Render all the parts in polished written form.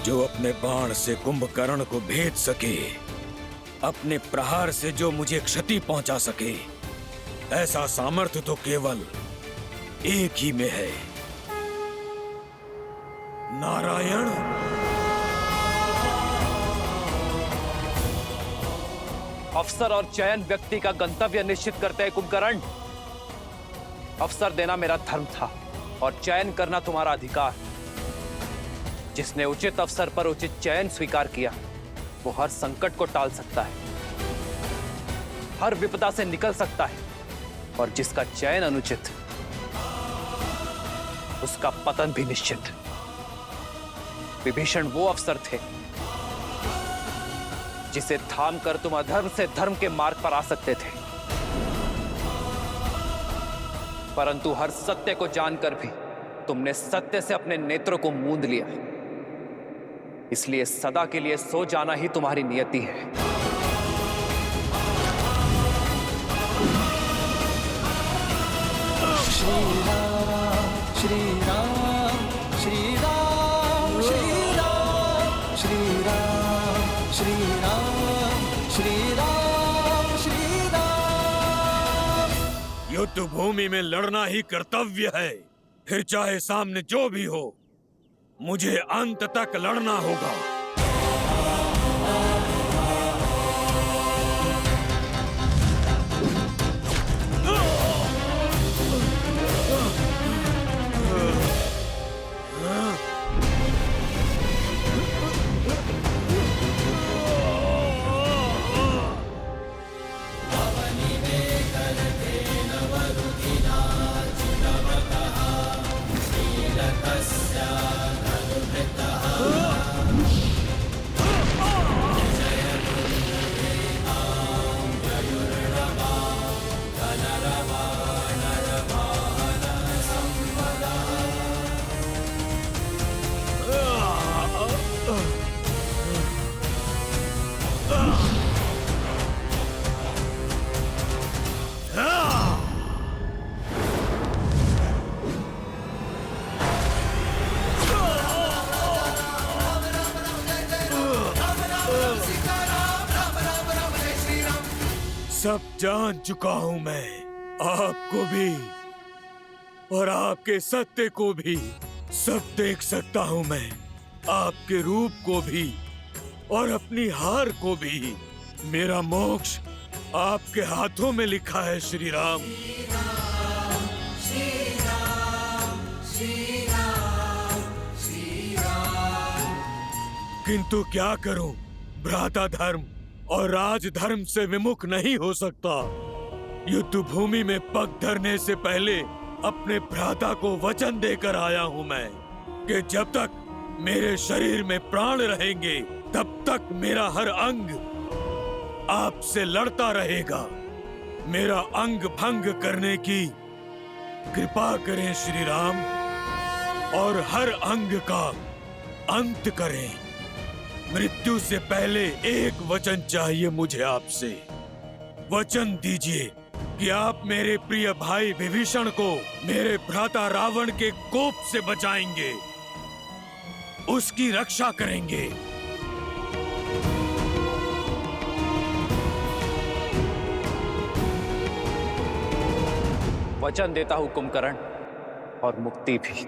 जो अपने बाण से कुंभकर्ण को भेद सके, अपने प्रहार से जो मुझे क्षति पहुंचा सके, ऐसा सामर्थ्य तो केवल एक ही में है, नारायण। अवसर और चयन व्यक्ति का गंतव्य निश्चित करते हैं कुंभकर्ण। अवसर देना मेरा धर्म था और चयन करना तुम्हारा अधिकार। जिसने उचित अवसर पर उचित चयन स्वीकार किया, वो हर संकट को टाल सकता है, हर विपदा से निकल सकता है, और जिसका चयन अनुचित, उसका पतन भी निश्चित। विभीषण वो अवसर थे जिसे थाम कर तुम अधर्म से धर्म के मार्ग पर आ सकते थे, परंतु हर सत्य को जानकर भी तुमने सत्य से अपने नेत्रों को मूंद लिया। इसलिए सदा के लिए सो जाना ही तुम्हारी नियति है। श्री राम श्री राम श्री राम श्री राम श्री राम श्री राम श्री राम श्री राम। युद्ध भूमि में लड़ना ही कर्तव्य है, फिर चाहे सामने जो भी हो, मुझे अंत तक लड़ना होगा। सब जान चुका हूं मैं, आपको भी और आपके सत्य को भी। सब देख सकता हूं मैं, आपके रूप को भी और अपनी हार को भी। मेरा मोक्ष आपके हाथों में लिखा है श्री राम। किंतु क्या करूं, भ्राता धर्म और राजधर्म से विमुख नहीं हो सकता। युद्ध भूमि में पग धरने से पहले अपने भ्राता को वचन देकर आया हूं मैं कि जब तक मेरे शरीर में प्राण रहेंगे, तब तक मेरा हर अंग आपसे लड़ता रहेगा। मेरा अंग भंग करने की कृपा करें श्री राम, और हर अंग का अंत करें। मृत्यु से पहले एक वचन चाहिए मुझे आपसे। वचन दीजिए कि आप मेरे प्रिय भाई विभीषण को मेरे भ्राता रावण के कोप से बचाएंगे, उसकी रक्षा करेंगे। वचन देता हूं कुंभकर्ण, और मुक्ति भी।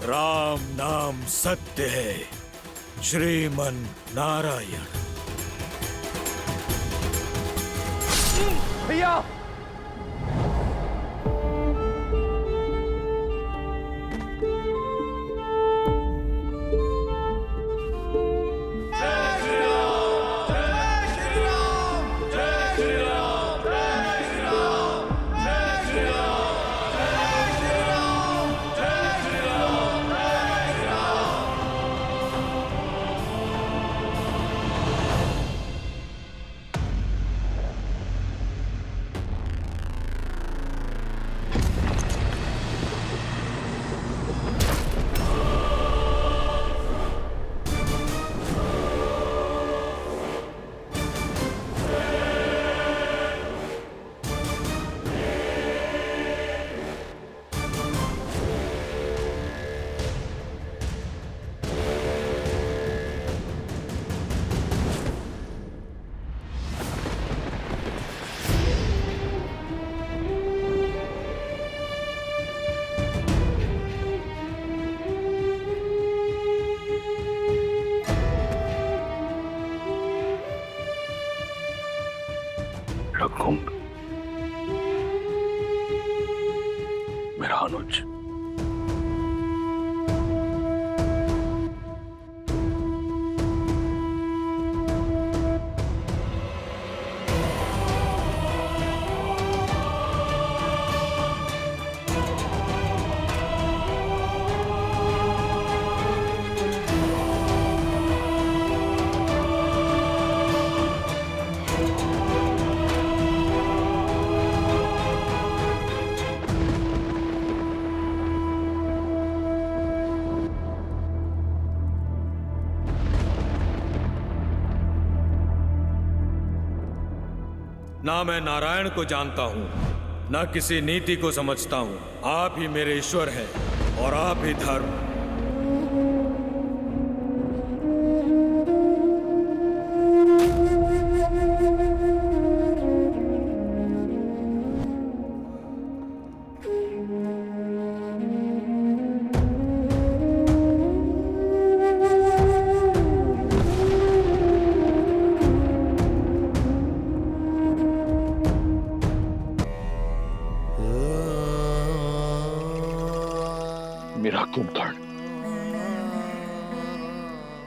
राम नाम सत्य है, श्रीमन नारायण। भैया रघुकुंड, मेरा अनुज, ना मैं नारायण को जानता हूँ, ना किसी नीति को समझता हूँ। आप ही मेरे ईश्वर हैं और आप ही धर्म। मेरा कुंभकर्ण,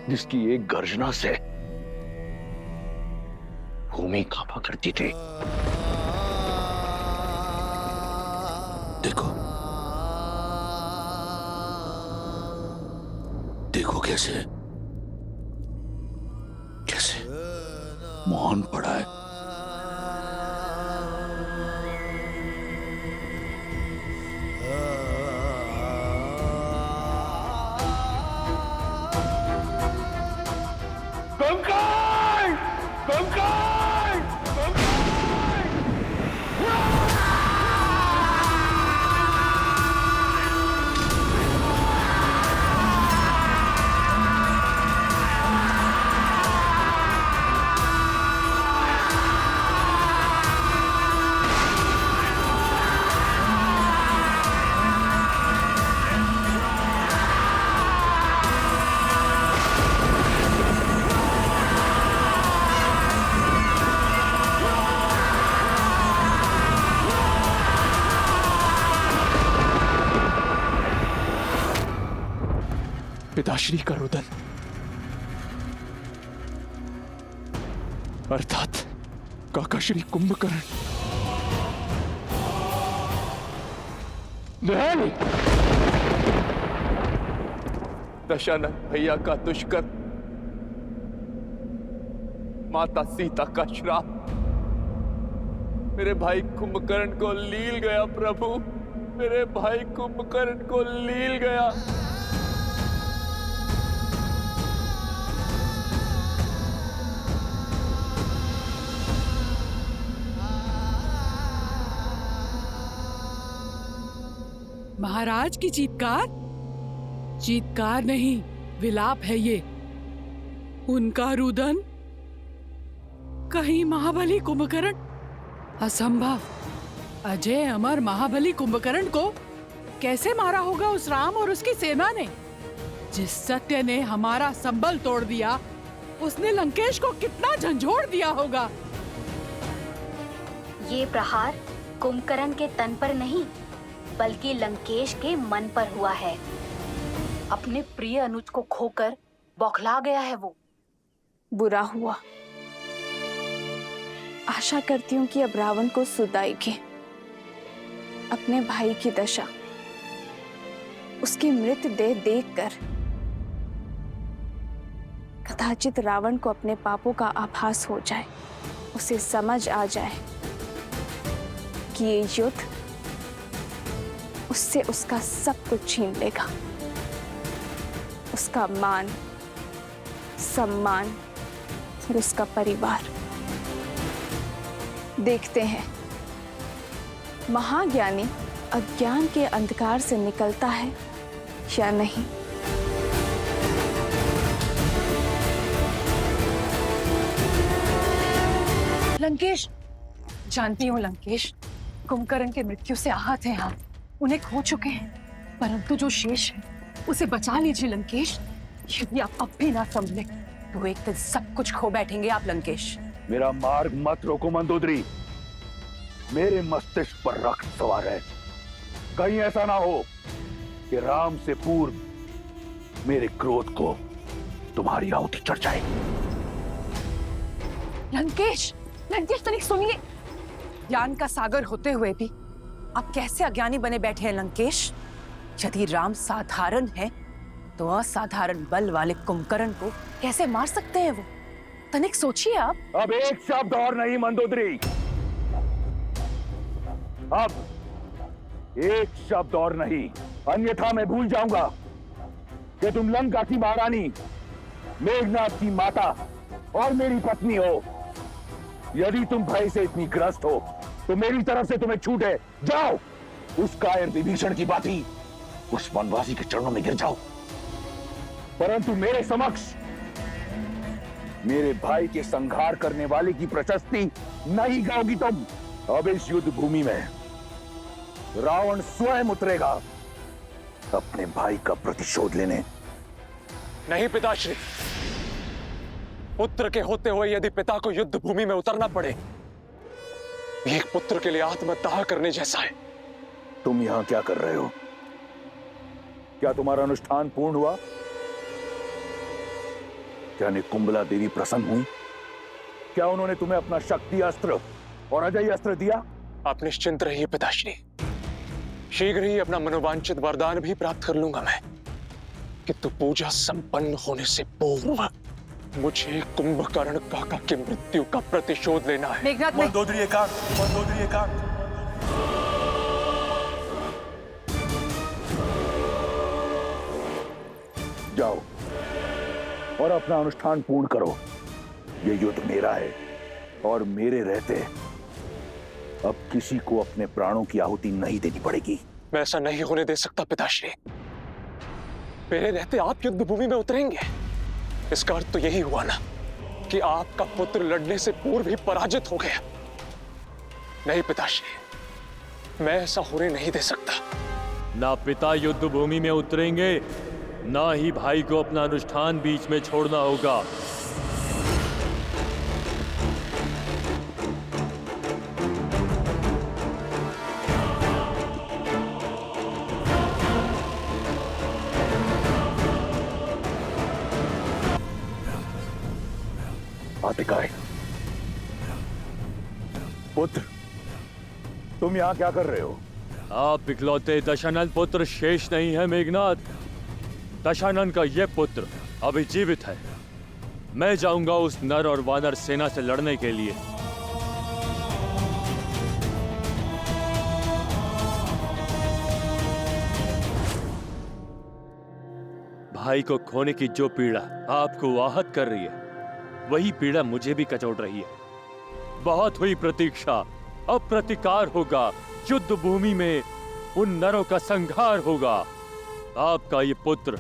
जिसकी एक गर्जना से भूमि कांपा करती थी। देखो, देखो कैसे कैसे मौन पड़ा है। पिताश्री का रुदन, अर्थात काकाश्री कुंभकर्ण, नहीं, दशानन भैया का दुष्कर्म, माता सीता का श्राप मेरे भाई कुंभकर्ण को लील गया। प्रभु, मेरे भाई कुंभकर्ण को लील गया। महाराज की चीत्कार? चीत्कार नहीं, विलाप है ये। उनका रुदन? कहीं महाबली कुंभकर्ण? असंभव। अजय अमर महाबली कुंभकर्ण को कैसे मारा होगा उस राम और उसकी सेना ने? जिस सत्य ने हमारा संबल तोड़ दिया, उसने लंकेश को कितना झंझोड़ दिया होगा। ये प्रहार कुंभकर्ण के तन पर नहीं, बल्कि लंकेश के मन पर हुआ है। अपने प्रिय अनुज को खोकर बौखला गया है वो। बुरा हुआ। आशा करती हूँ कि अब रावण को सुदाएगी। अपने भाई की दशा, उसकी मृतदेह देखकर कदाचित रावण को अपने पापों का आभास हो जाए, उसे समझ आ जाए कि ये युद्ध उससे उसका सब कुछ छीन लेगा, उसका मान, सम्मान और उसका परिवार। देखते हैं महाज्ञानी अज्ञान के अंधकार से निकलता है या नहीं। लंकेश, जानती हूँ लंकेश, कुंभकर्ण के मृत्यु से आहत हैं आप, उन्हें खो चुके हैं, परंतु जो शेष है उसे बचा लीजिए लंकेश। यदि आप अब भी ना संभले तो एक दिन सब कुछ खो बैठेंगे आप लंकेश। मेरा मार्ग मत रोको मंदोदरी। मेरे मस्तिष्क पर रक्त सवार है। कहीं ऐसा ना हो कि राम से पूर्व मेरे क्रोध को तुम्हारी आहुति चढ़ जाए। लंकेश, लंकेश तनिक सुनिए। ज्ञान का सागर होते हुए भी आप कैसे अज्ञानी बने बैठे हैं लंकेश? यदि राम साधारण है तो असाधारण बल वाले कुंभकर्ण को कैसे मार सकते हैं वो? तनिक सोचिए आप। अब एक शब्द और नहीं मंदोदरी, अब एक शब्द और नहीं, अन्यथा मैं भूल जाऊंगा कि तुम लंका की महारानी, मेघनाथ की माता और मेरी पत्नी हो। यदि तुम भय से इतनी ग्रस्त हो तो मेरी तरफ से तुम्हें छूट है, जाओ उस कायर विभीषण की भांति उस वनवासी के चरणों में गिर जाओ। परंतु मेरे समक्ष मेरे भाई के संहार करने वाले की प्रशस्ति नहीं गाओगी तुम। अब इस युद्ध भूमि में रावण स्वयं उतरेगा अपने भाई का प्रतिशोध लेने। नहीं पिताश्री, पुत्र के होते हुए यदि पिता को युद्ध भूमि में उतरना पड़े, एक पुत्र के लिए आत्मदाह करने जैसा है। तुम यहां क्या कर रहे हो? क्या तुम्हारा अनुष्ठान पूर्ण हुआ? क्या निकुंबला देवी प्रसन्न हुई? क्या उन्होंने तुम्हें अपना शक्ति अस्त्र और अजय अस्त्र दिया? आप निश्चिंत रहिए पिताश्री, शीघ्र ही अपना मनोवांछित वरदान भी प्राप्त कर लूंगा मैं। किंतु पूजा संपन्न होने से पूर्व मुझे कुंभकर्ण काका की मृत्यु का प्रतिशोध लेना है। मेघनाथ, मंदोदरी एकांत, मंदोदरी एकांत। जाओ और अपना अनुष्ठान पूर्ण करो। यह युद्ध मेरा है और मेरे रहते अब किसी को अपने प्राणों की आहुति नहीं देनी पड़ेगी। मैं ऐसा नहीं होने दे सकता पिताश्री। मेरे रहते आप युद्ध भूमि में उतरेंगे, इसका अर्थ तो यही हुआ ना कि आपका पुत्र लड़ने से पूर्व ही पराजित हो गया। नहीं पिताश्री, मैं ऐसा होने नहीं दे सकता। ना पिता युद्ध भूमि में उतरेंगे, ना ही भाई को अपना अनुष्ठान बीच में छोड़ना होगा। आतिकाय, पुत्र, तुम यहां क्या कर रहे हो? आप इकलौते दशानन पुत्र शेष नहीं है मेघनाथ। दशानन का यह पुत्र अभी जीवित है। मैं जाऊंगा उस नर और वानर सेना से लड़ने के लिए। भाई को खोने की जो पीड़ा आपको आहत कर रही है, वही पीड़ा मुझे भी कचोट रही है। बहुत हुई प्रतीक्षा, अब प्रतिकार होगा। युद्ध भूमि में उन नरों का संहार होगा। आपका ये पुत्र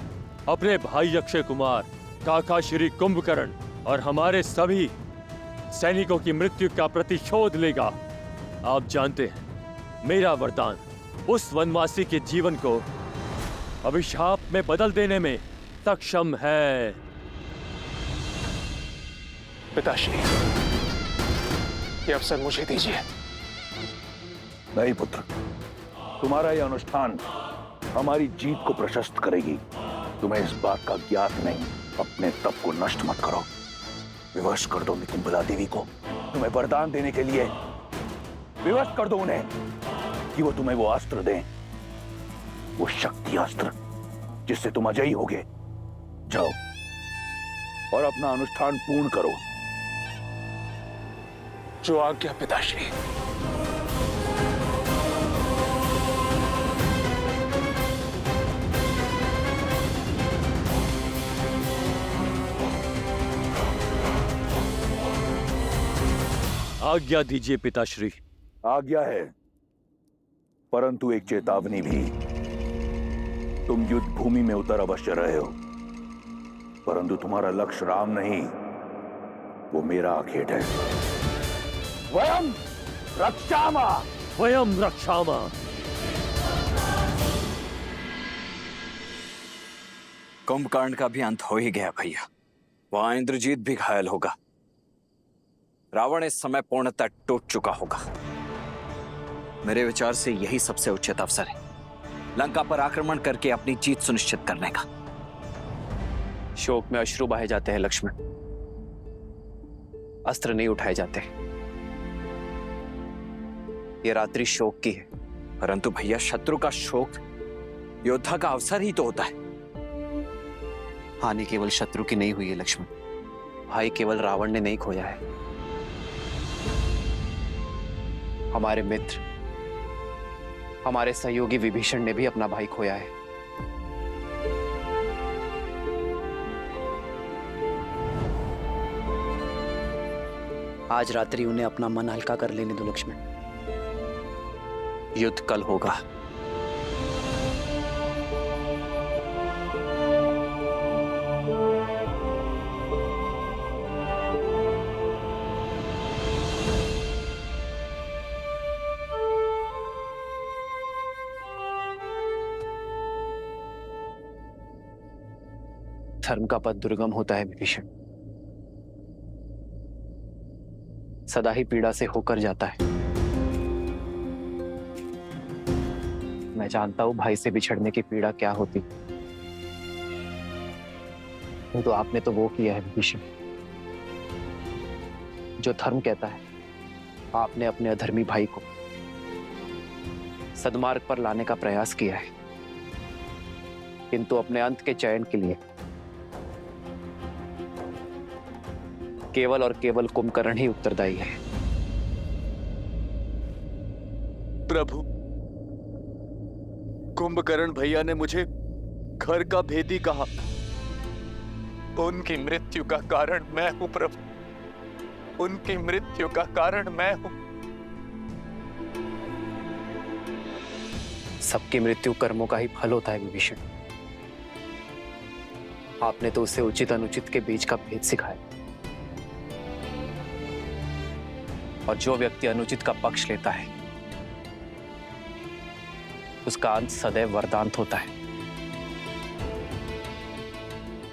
अपने भाई अक्षय कुमार, काका श्री कुंभकर्ण और हमारे सभी सैनिकों की मृत्यु का प्रतिशोध लेगा। आप जानते हैं, मेरा वरदान उस वनवासी के जीवन को अभिशाप में बदल देने में सक्षम है। पिताश्री, ये अवसर मुझे दीजिए। नहीं पुत्र, तुम्हारा यह अनुष्ठान हमारी जीत को प्रशस्त करेगी। तुम्हें इस बात का ज्ञात नहीं। अपने तप को नष्ट मत करो। विवश कर दो निकुंभला देवी को तुम्हें वरदान देने के लिए। विवश कर दो उन्हें कि वो तुम्हें वो अस्त्र दें, वो शक्ति अस्त्र जिससे तुम अजयी होगे। जाओ और अपना अनुष्ठान पूर्ण करो। जो आज्ञा पिताश्री। आज्ञा दीजिए पिताश्री। आज्ञा है, परंतु एक चेतावनी भी। तुम युद्ध भूमि में उतर अवश्य रहे हो, परंतु तुम्हारा लक्ष्य राम नहीं, वो मेरा आखेट है। वयम रक्षामा, वयम रक्षामा। कुंभकर्ण का भी अंत हो ही गया भैया। वहां इंद्रजीत भी घायल होगा। रावण इस समय पूर्णतः टूट चुका होगा। मेरे विचार से यही सबसे उचित अवसर है लंका पर आक्रमण करके अपनी जीत सुनिश्चित करने का। शोक में अश्रु बहे जाते हैं लक्ष्मण, अस्त्र नहीं उठाए जाते। ये रात्रि शोक की है। परंतु भैया, शत्रु का शोक योद्धा का अवसर ही तो होता है। हानि केवल शत्रु की नहीं हुई है लक्ष्मण। भाई केवल रावण ने नहीं खोया है, हमारे मित्र, हमारे सहयोगी विभीषण ने भी अपना भाई खोया है। आज रात्रि उन्हें अपना मन हल्का कर लेने दो लक्ष्मण। युद्ध कल होगा। धर्म का पथ दुर्गम होता है विभीषण, सदा ही पीड़ा से होकर जाता है। मैं जानता हूं भाई से बिछड़ने की पीड़ा क्या होती, तो आपने तो वो किया है विभीषण जो धर्म कहता है। आपने अपने अधर्मी भाई को सद्मार्ग पर लाने का प्रयास किया है, किंतु अपने अंत के चयन के लिए केवल और केवल कुंभकर्ण ही उत्तरदायी है। प्रभु, कुंभकर्ण भैया ने मुझे घर का भेदी कहा। उनकी मृत्यु का कारण मैं हूं प्रभु, उनकी मृत्यु का कारण मैं हूं। सबकी मृत्यु कर्मों का ही फल होता है विभीषण। आपने तो उसे उचित अनुचित के बीच का भेद सिखाया, और जो व्यक्ति अनुचित का पक्ष लेता है उसका अंत सदैव वरदांत होता है।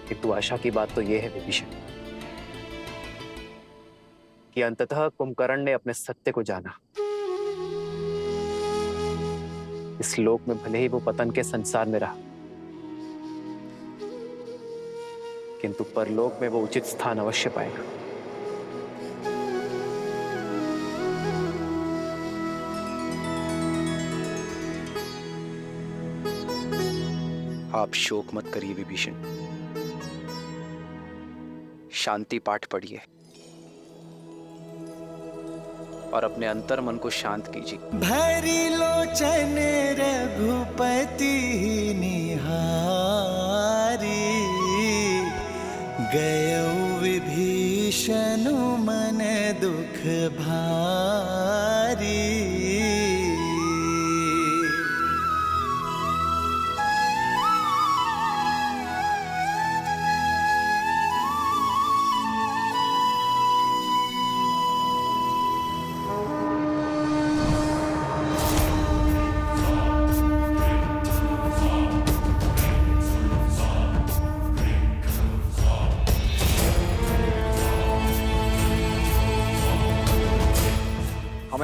किंतु आशा की बात तो यह है विभीषण कि अंततः कुंभकर्ण ने अपने सत्य को जाना। इस लोक में भले ही वो पतन के संसार में रहा, किंतु परलोक में वो उचित स्थान अवश्य पाएगा। आप शोक मत करिए विभीषण, शांति पाठ पढ़िए और अपने अंतर मन को शांत कीजिए। भरी लोचन रघुपति निहारी, गयो विभीषण मन दुख भारी।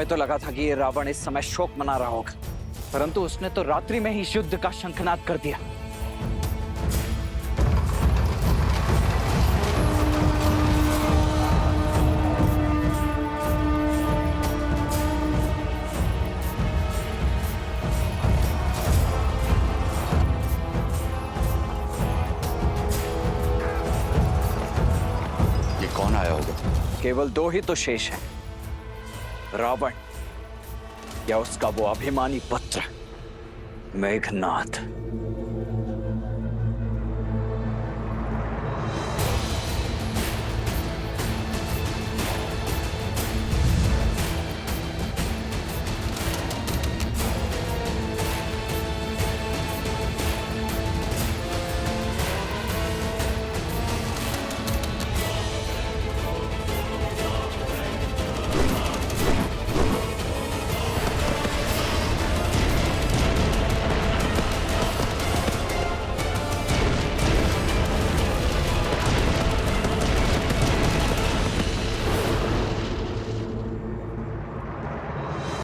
हमें तो लगा था कि ये रावण इस समय शोक मना रहा होगा, परंतु उसने तो रात्रि में ही युद्ध का शंखनाद कर दिया। ये कौन आया होगा? केवल 2 ही तो शेष हैं, रावण या उसका वो अभिमानी पुत्र मेघनाथ।